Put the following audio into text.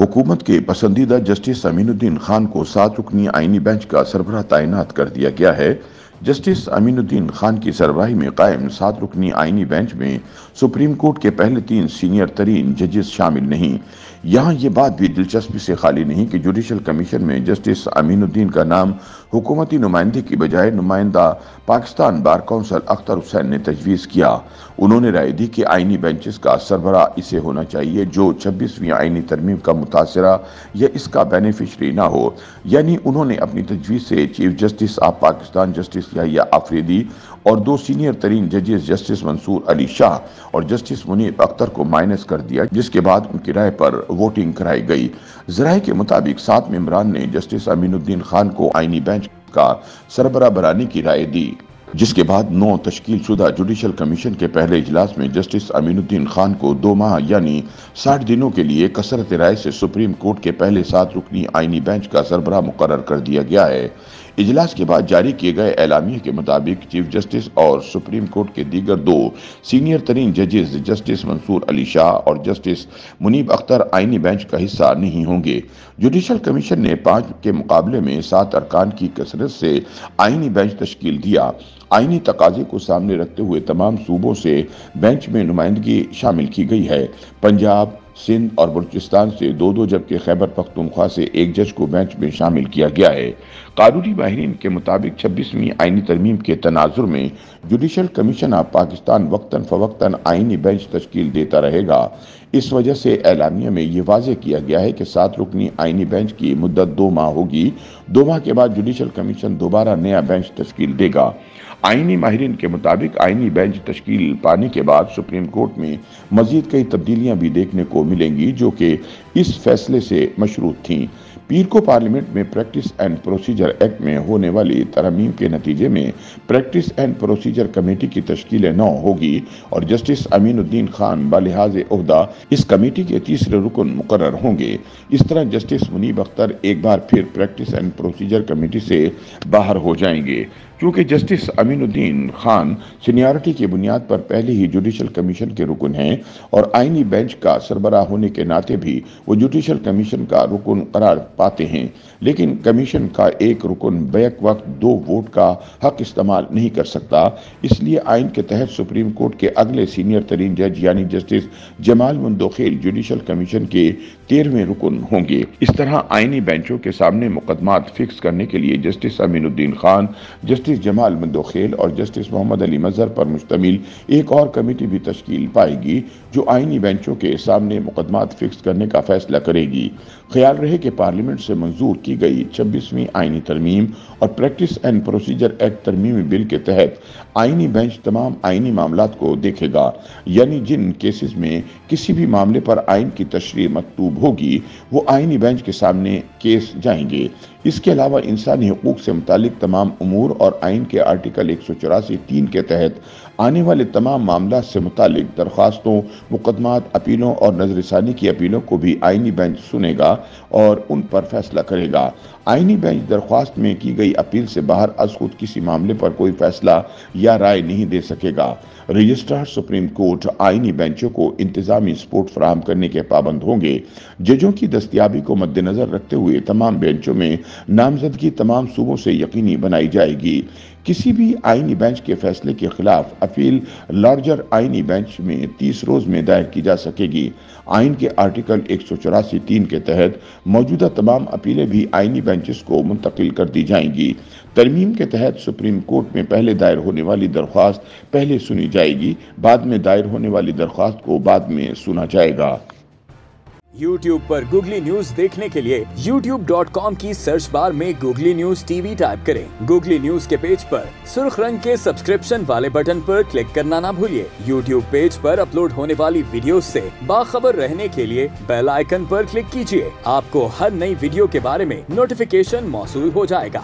हुकूमत के पसंदीदा जस्टिस अमीनुद्दीन खान को 7 रुकनी आईनी बेंच का सरबराह तैनात कर दिया गया है। जस्टिस अमीनुद्दीन खान की सरबराही में कायम 7 रुकनी आईनी बेंच में सुप्रीम कोर्ट के पहले 3 सीनियर तरीन जजेस शामिल नहीं। यहाँ ये बात भी दिलचस्पी से खाली नहीं कि जुडिशल कमीशन में जस्टिस अमीनुद्दीन का नाम हुकूमती नुमाइंदे की बजाय नुमाइंदा पाकिस्तान बार काउंसिल अख्तर हुसैन ने तजवीज़ किया। उन्होंने राय दी कि आईनी बेंचेस का सरबराह इसे होना चाहिए जो 26वीं आईनी तरमीम का मुतासरा या इसका बेनिफिशरी ना हो। यानी उन्होंने अपनी तजवीज़ से chief justice of Pakistan justice Yahya Afridi और 2 सीनियर तरीन जजेस जस्टिस मंसूर अली शाह और जस्टिस मुनीब अख्तर को माइनस कर दिया, जिसके बाद उनकी राय पर वोटिंग कराई गई। ज़राए के मुताबिक 7 मेंबरान ने जस्टिस अमीनुद्दीन खान को आईनी बेंच का सरबराह बनाने की राय दी, जिसके बाद 9 तश्कील शुदा जुडिशल कमीशन के पहले इजलास में जस्टिस अमीनुद्दीन खान को 2 माह यानी 60 दिनों के लिए कसरत राय से सुप्रीम कोर्ट के पहले 7 रुकनी आईनी बेंच का सरबराह मुकर्रर कर दिया गया है। इजलास के बाद जारी किए गए एलामिये के मुताबिक चीफ जस्टिस और सुप्रीम कोर्ट के दीगर 2 सीनियर तरीन जजेस जस्टिस मंसूर अली शाह और जस्टिस मुनीब अख्तर आईनी बेंच का हिस्सा नहीं होंगे। जुडिशल कमीशन ने 5 के मुकाबले में 7 अरकान की कसरत से आईनी बेंच तश्कील दिया। आईनी तकाजे को सामने रखते हुए तमाम सूबों से बेंच में नुमाइंदगी शामिल की गई है। पंजाब, सिंध और बलूचिस्तान से 2-2 जबकि खैबर पख्तूनख्वा से 1 जज को बेंच में शामिल किया गया है। कानूनी माहिरीन के मुताबिक 26वीं आईनी तरमीम के तनाजुर में जुडिशल कमीशन ऑफ पाकिस्तान वक्तन फवक्तन आईनी बेंच तश्कील देता रहेगा। इस वजह से एलामिया में ये वाज़ेह किया गया है कि 7 रुकनी आईनी बेंच की मुद्दत 2 माह होगी। 2 माह के बाद जुडिशल कमीशन दोबारा नया बेंच तश्कील देगा। आईनी माहिरीन के मुताबिक आईनी बेंच तश्कील पाने के बाद सुप्रीम कोर्ट में मजीद कई तब्दीलियां भी देखने को मिलेंगी जो कि इस फैसले से मशरूत थीं। पीर को पार्लियामेंट में प्रैक्टिस एंड प्रोसीजर एक्ट में होने वाली तरमीम के नतीजे में प्रैक्टिस एंड प्रोसीजर कमेटी की तश्कील 9 होगी और जस्टिस अमीनुद्दीन खान बालिहाज ओहदा इस कमेटी के तीसरे रुकन मुकर्रर होंगे। इस तरह जस्टिस मुनीब अख्तर एक बार फिर प्रैक्टिस एंड प्रोसीजर कमेटी से बाहर हो जाएंगे। क्योंकि जस्टिस अमीनुद्दीन खान सीनियरिटी की बुनियाद पर पहले ही जुडिशल कमीशन के रुकन हैं और आईनी बेंच का सरबराह होने के नाते भी वो जुडिशल कमीशन का रुकन करार पाते हैं, लेकिन कमीशन का एक रुकन बैक वक्त 2 वोट का हक इस्तेमाल नहीं कर सकता। इसलिए आइन के तहत सुप्रीम कोर्ट के अगले सीनियर तरीन जज यानी जस्टिस जमाल मुंदोखेल जुडिशल कमीशन के 13वें रुकन होंगे। इस तरह आईनी बेंचों के सामने मुकदमात फिक्स करने के लिए जस्टिस अमीनुद्दीन खान, जस्टिस जमाल मुंदोखेल और जस्टिस मोहम्मद अली मजहर पर मुश्तमिल एक और कमेटी भी तश्कील पाएगी जो आईनी बेंचों के सामने मुकदमात फिक्स करने का फैसला करेगी। ख्याल रहे कि पार्लियामेंट से मंजूर की गई 26वीं आईनी तरमीम और प्रैक्टिस एंड प्रोसीजर एक्ट तरमीमी बिल के तहत आईनी बेंच तमाम आईनी मामलात को देखेगा। यानी जिन केसेस में किसी भी मामले पर आइन की तशरीह मकतूब होगी वो आईनी बेंच के सामने केस जाएंगे। इसके अलावा इंसानी हुकूक से मुतालिक तमाम उमूर और आइन के आर्टिकल 184(3) के तहत आने वाले तमाम मामला से मुतालिक दरख्वास्तों, मुकदमात, अपीलों और नजरसानी की अपीलों को भी आईनी बेंच सुनेगा और उन पर फैसला करेगा। आईनी बेंच दरख्वास्त में की गई अपील से बाहर अज खुद किसी मामले पर कोई फैसला या राय नहीं दे सकेगा। रजिस्ट्रार सुप्रीम कोर्ट आईनी बेंचों को इंतजामी सपोर्ट फराहम करने के पाबंद होंगे। जजों की दस्तियाबी को मद्देनजर रखते हुए तमाम बेंचों में नामजदगी तमाम सूबों से यकीनी बनाई जाएगी। किसी भी आईनी बेंच के फैसले के खिलाफ अपील लार्जर आईनी बेंच में 30 रोज में दायर की जा सकेगी। आइन के आर्टिकल 184(3) के तहत मौजूदा तमाम अपीलें भी आईनी बेंचेस को मुंतकिल कर दी जाएंगी। तरमीम के तहत सुप्रीम कोर्ट में पहले दायर होने वाली दरख्वास्त पहले सुनी जाएगी, बाद में दायर होने वाली दरख्वास्त को बाद में सुना जाएगा। YouTube पर गूगली न्यूज देखने के लिए youtube.com की सर्च बार में गूगली न्यूज टीवी टाइप करें। गूगली न्यूज के पेज पर सुर्ख रंग के सब्सक्रिप्शन वाले बटन पर क्लिक करना ना भूलिए। YouTube पेज पर अपलोड होने वाली वीडियोस से बाखबर रहने के लिए बेल आइकन पर क्लिक कीजिए। आपको हर नई वीडियो के बारे में नोटिफिकेशन मौसूल हो जाएगा।